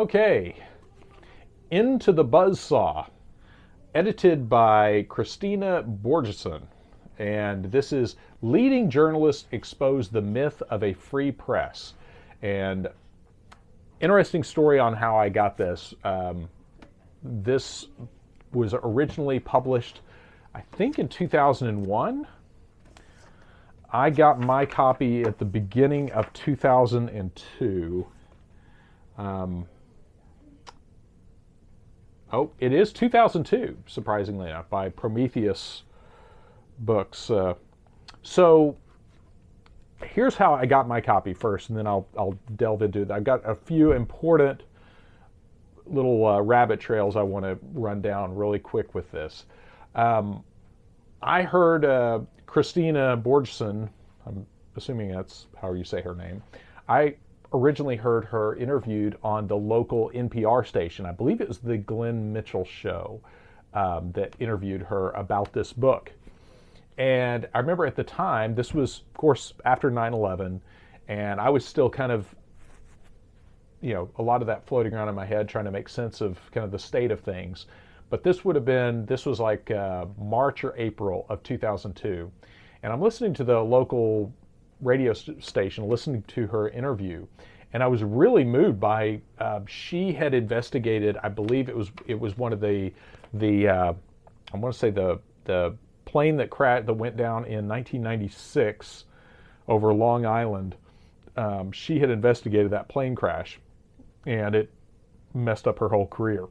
Okay, Into the Buzzsaw, edited by Kristina Borjesson. And this is Leading Journalists Expose the Myth of a Free Press. And interesting story on how I got this. This was originally published, I think, in 2001. I got my copy at the beginning of 2002. It is 2002, surprisingly enough, by Prometheus Books. So here's how I got my copy first, and then I'll delve into it. I've got a few important little rabbit trails I want to run down really quick with this. I heard Kristina Borjesson, I'm assuming that's how you say her name. I originally heard her interviewed on the local NPR station. I believe it was the Glenn Mitchell show that interviewed her about this book. And I remember at the time, this was, of course, after 9/11, and I was still kind of, a lot of that floating around in my head, trying to make sense of kind of the state of things. But this was like March or April of 2002. And I'm listening to the local radio station, listening to her interview. And I was really moved by, she had investigated, I believe it was one of I want to say the plane that went down in 1996 over Long Island. She had investigated that plane crash, and it messed up her whole career.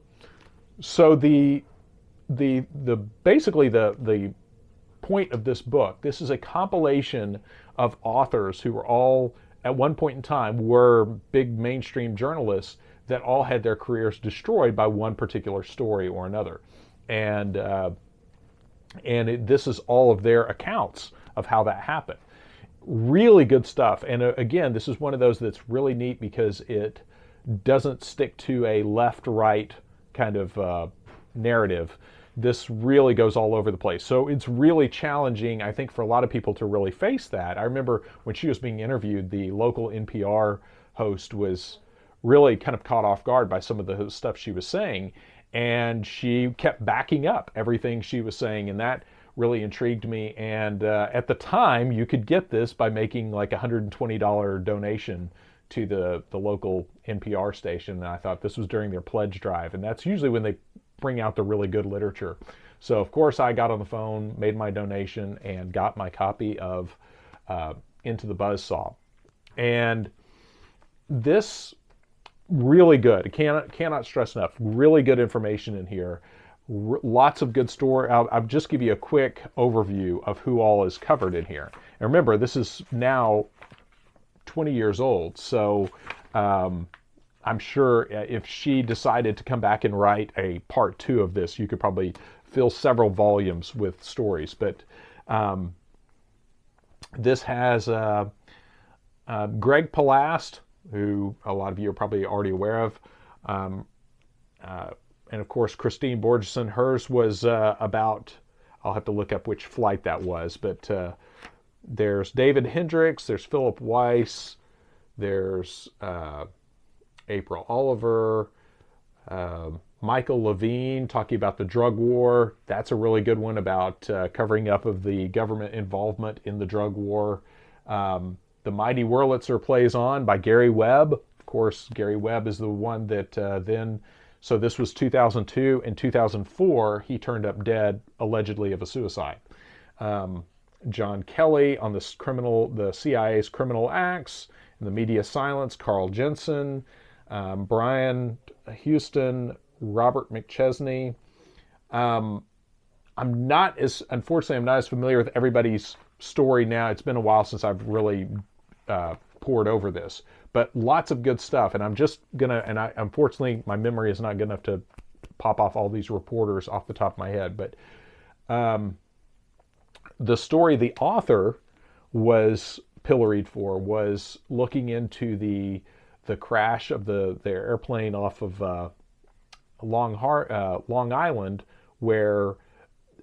So basically the point of this book, this is a compilation of authors who were all at one point in time were big mainstream journalists that all had their careers destroyed by one particular story or another, and this is all of their accounts of how that happened. Really good stuff. And again, this is one of those that's really neat because it doesn't stick to a left-right kind of narrative. This really goes all over the place. So it's really challenging, I think, for a lot of people to really face that. I remember when she was being interviewed, the local NPR host was really kind of caught off guard by some of the stuff she was saying, and she kept backing up everything she was saying, and that really intrigued me. And at the time, you could get this by making like a $120 donation to the local NPR station. And I thought this was during their pledge drive, and that's usually when they bring out the really good literature. So of course I got on the phone, made my donation, and got my copy of Into the Buzzsaw. And this really good. Cannot stress enough. Really good information in here. Lots of good story. I'll just give you a quick overview of who all is covered in here. And remember, this is now 20 years old, so I'm sure if she decided to come back and write a part 2 of this, you could probably fill several volumes with stories. But this has Greg Palast, who a lot of you are probably already aware of, and of course Kristina Borjesson. Hers was about, I'll have to look up which flight that was, but there's David Hendricks, there's Philip Weiss, there's April Oliver, Michael Levine talking about the drug war. That's a really good one about covering up of the government involvement in the drug war. The Mighty Wurlitzer Plays On by Gary Webb. Of course, Gary Webb is the one that so this was 2002. In 2004, he turned up dead, allegedly of a suicide. John Kelly on the CIA's criminal acts and the media silence. Carl Jensen. Brian Houston, Robert McChesney. I'm not as familiar with everybody's story now. It's been a while since I've really poured over this, but lots of good stuff. And I'm just gonna, unfortunately my memory is not good enough to pop off all these reporters off the top of my head, but the story the author was pilloried for was looking into the crash of the airplane off of Long Island, where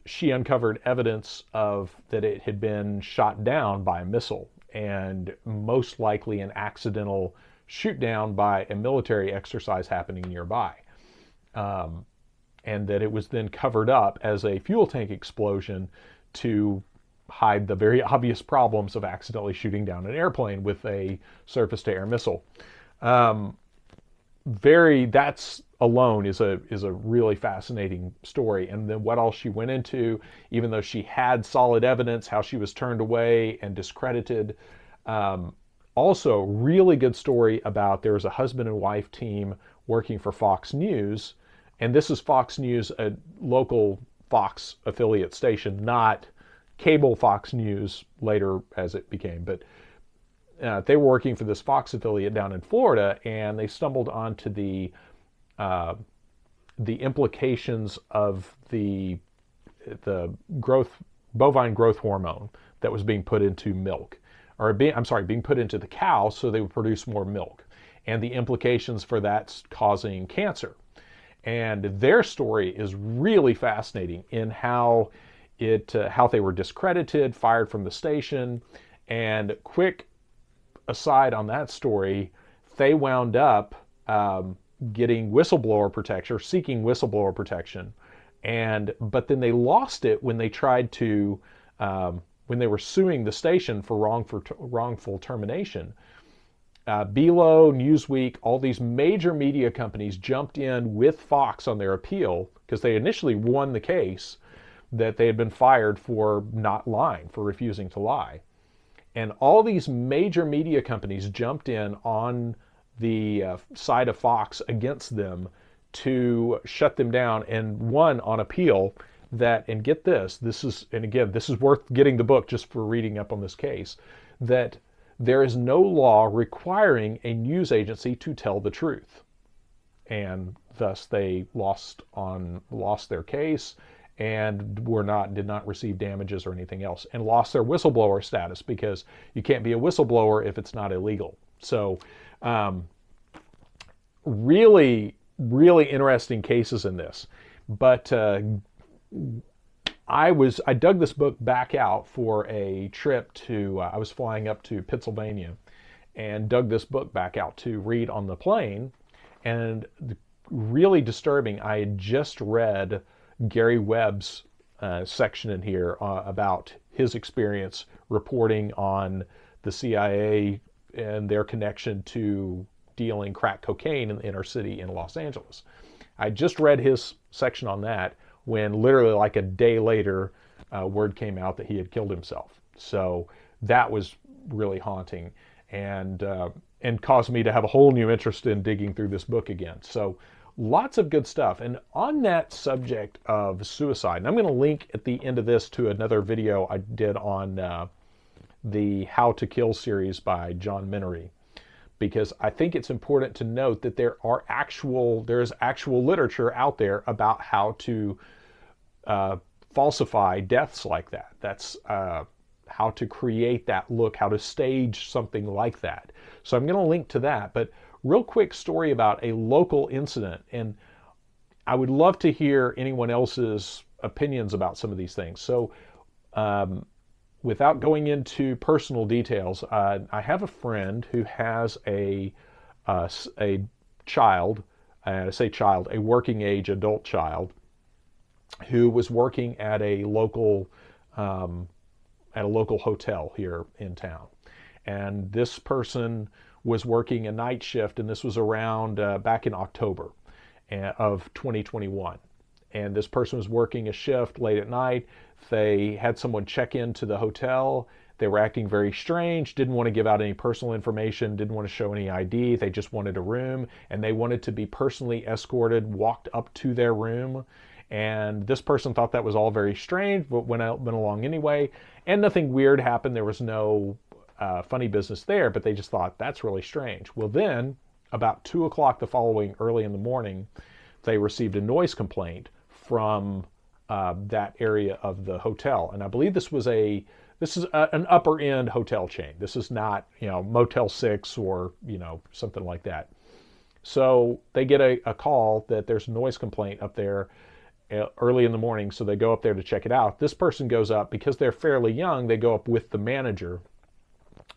she uncovered evidence of that it had been shot down by a missile, and most likely an accidental shoot down by a military exercise happening nearby. And that it was then covered up as a fuel tank explosion to hide the very obvious problems of accidentally shooting down an airplane with a surface-to-air missile. That's alone is a really fascinating story. And then what all she went into, even though she had solid evidence, how she was turned away and discredited. Also, really good story about there was a husband and wife team working for Fox News. And this is Fox News, a local Fox affiliate station, not cable Fox News later as it became. But they were working for this Fox affiliate down in Florida, and they stumbled onto the implications of the bovine growth hormone that was being put into milk, being put into the cow so they would produce more milk, and the implications for that causing cancer. And their story is really fascinating in how they were discredited, fired from the station. And quick aside on that story, they wound up getting whistleblower protection, or seeking whistleblower protection, but then they lost it when they tried to when they were suing the station for wrongful termination. Belo, Newsweek, all these major media companies jumped in with Fox on their appeal because they initially won the case that they had been fired for not lying, for refusing to lie. And all these major media companies jumped in on the side of Fox against them to shut them down, and won on appeal that, and get this is worth getting the book just for reading up on this case, that there is no law requiring a news agency to tell the truth. And thus they lost their case and did not receive damages or anything else, and lost their whistleblower status, because you can't be a whistleblower if it's not illegal. So really, really interesting cases in this. But I dug this book back out for a trip to, I was flying up to Pennsylvania, and dug this book back out to read on the plane. And really disturbing, I had just read Gary Webb's section in here about his experience reporting on the CIA and their connection to dealing crack cocaine in the inner city in Los Angeles. I just read his section on that when literally like a day later, word came out that he had killed himself. So that was really haunting, and caused me to have a whole new interest in digging through this book again. So lots of good stuff. And on that subject of suicide, and I'm going to link at the end of this to another video I did on the How to Kill series by John Minery, because I think it's important to note that there is actual literature out there about how to falsify deaths like that. That's how to create that look, how to stage something like that. So I'm going to link to that. But real quick story about a local incident, and I would love to hear anyone else's opinions about some of these things. So without going into personal details, I have a friend who has a child, I say child, a working age adult child, who was working at a local hotel here in town. And this person was working a night shift, and this was around back in October of 2021. And this person was working a shift late at night. They had someone check into the hotel. They were acting very strange, didn't want to give out any personal information, didn't want to show any ID. They just wanted a room, and they wanted to be personally escorted, walked up to their room. And this person thought that was all very strange, but went along anyway. And nothing weird happened. There was no funny business there, but they just thought that's really strange. Well, then about 2 o'clock the following early in the morning, they received a noise complaint from that area of the hotel. And I believe this is an upper end hotel chain. This is not, Motel 6 or, something like that. So they get a call that there's a noise complaint up there early in the morning. So they go up there to check it out. This person goes up, because they're fairly young, they go up with the manager.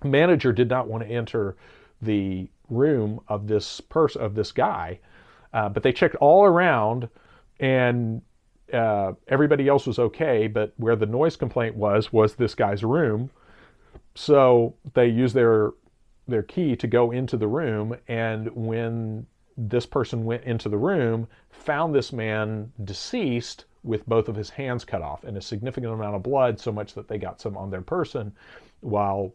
Manager did not want to enter the room of this person, of this guy, but they checked all around, and everybody else was okay. But where the noise complaint was this guy's room. So they used their key to go into the room, and when this person went into the room, found this man deceased with both of his hands cut off and a significant amount of blood, so much that they got some on their person while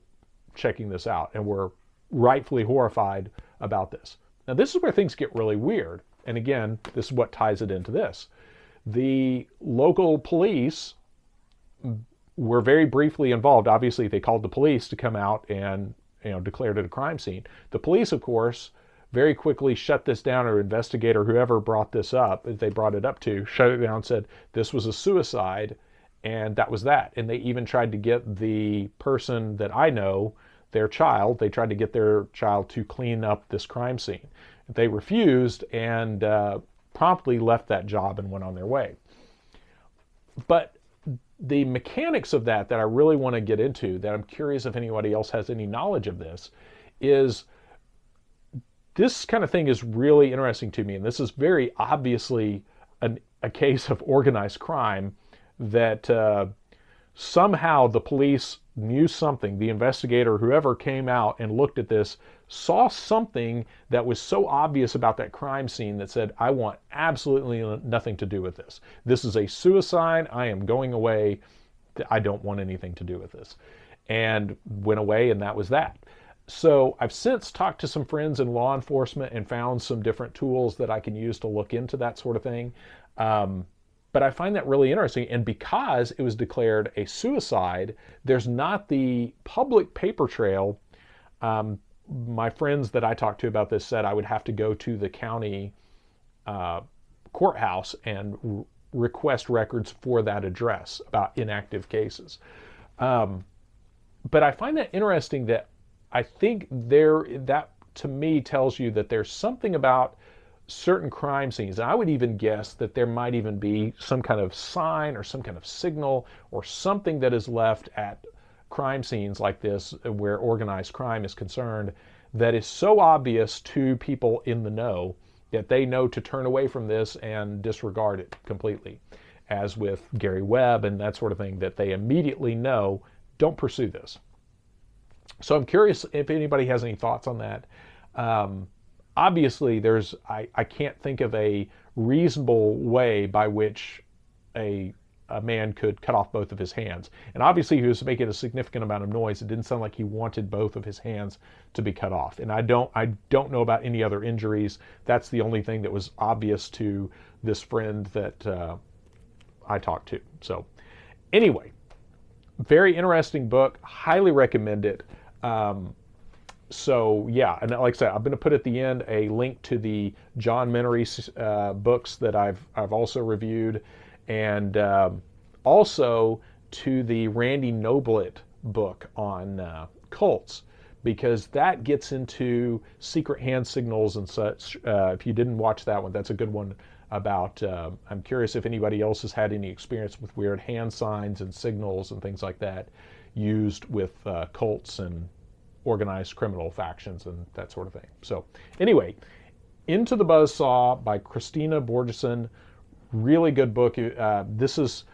checking this out, and were rightfully horrified about this. Now, this is where things get really weird. And again, this is what ties it into this. The local police were very briefly involved. Obviously, they called the police to come out and declared it a crime scene. The police, of course, very quickly shut this down, or investigator, whoever brought this up, they brought it up to, shut it down, said this was a suicide, and that was that. And they even tried to get the person that I know, they tried to get their child to clean up this crime scene. They refused, and promptly left that job and went on their way. But the mechanics of that I really want to get into, that I'm curious if anybody else has any knowledge of this, is this kind of thing is really interesting to me. And this is very obviously a case of organized crime that somehow the police knew something. The investigator, whoever came out and looked at this, saw something that was so obvious about that crime scene that said, I want absolutely nothing to do with this. This is a suicide. I am going away. I don't want anything to do with this. And went away, and that was that. So I've since talked to some friends in law enforcement and found some different tools that I can use to look into that sort of thing. But I find that really interesting. And because it was declared a suicide, there's not the public paper trail. My friends that I talked to about this said I would have to go to the county courthouse and request records for that address about inactive cases. But I find that interesting, that I think that to me tells you that there's something about certain crime scenes. And I would even guess that there might even be some kind of sign or some kind of signal or something that is left at crime scenes like this, where organized crime is concerned, that is so obvious to people in the know that they know to turn away from this and disregard it completely. As with Gary Webb and that sort of thing, that they immediately know, don't pursue this. So I'm curious if anybody has any thoughts on that. Obviously, I can't think of a reasonable way by which a man could cut off both of his hands. And obviously, he was making a significant amount of noise. It didn't sound like he wanted both of his hands to be cut off. And I don't know about any other injuries. That's the only thing that was obvious to this friend that I talked to. So anyway, very interesting book. Highly recommend it. So yeah, and like I said, I'm going to put at the end a link to the John Menery books that I've also reviewed, and also to the Randy Noblitt book on cults, because that gets into secret hand signals and such. If you didn't watch that one, that's a good one about, I'm curious if anybody else has had any experience with weird hand signs and signals and things like that used with cults and organized criminal factions and that sort of thing. So anyway, Into the Buzzsaw by Kristina Borjesson. Really good book. This is,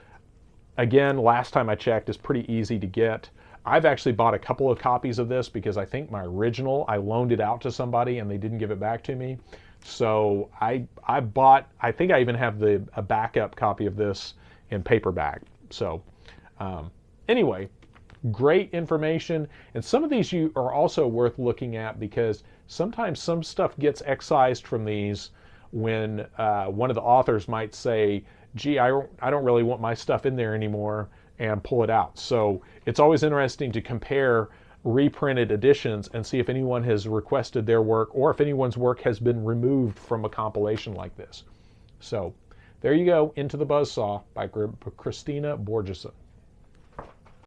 again, last time I checked, is pretty easy to get. I've actually bought a couple of copies of this because I think my original, I loaned it out to somebody and they didn't give it back to me. So I think I even have a backup copy of this in paperback. So anyway, great information. And some of these you are also worth looking at, because sometimes some stuff gets excised from these when one of the authors might say, gee, I don't really want my stuff in there anymore, and pull it out. So it's always interesting to compare reprinted editions and see if anyone has requested their work, or if anyone's work has been removed from a compilation like this. So there you go, Into the Buzzsaw by Kristina Borjesson.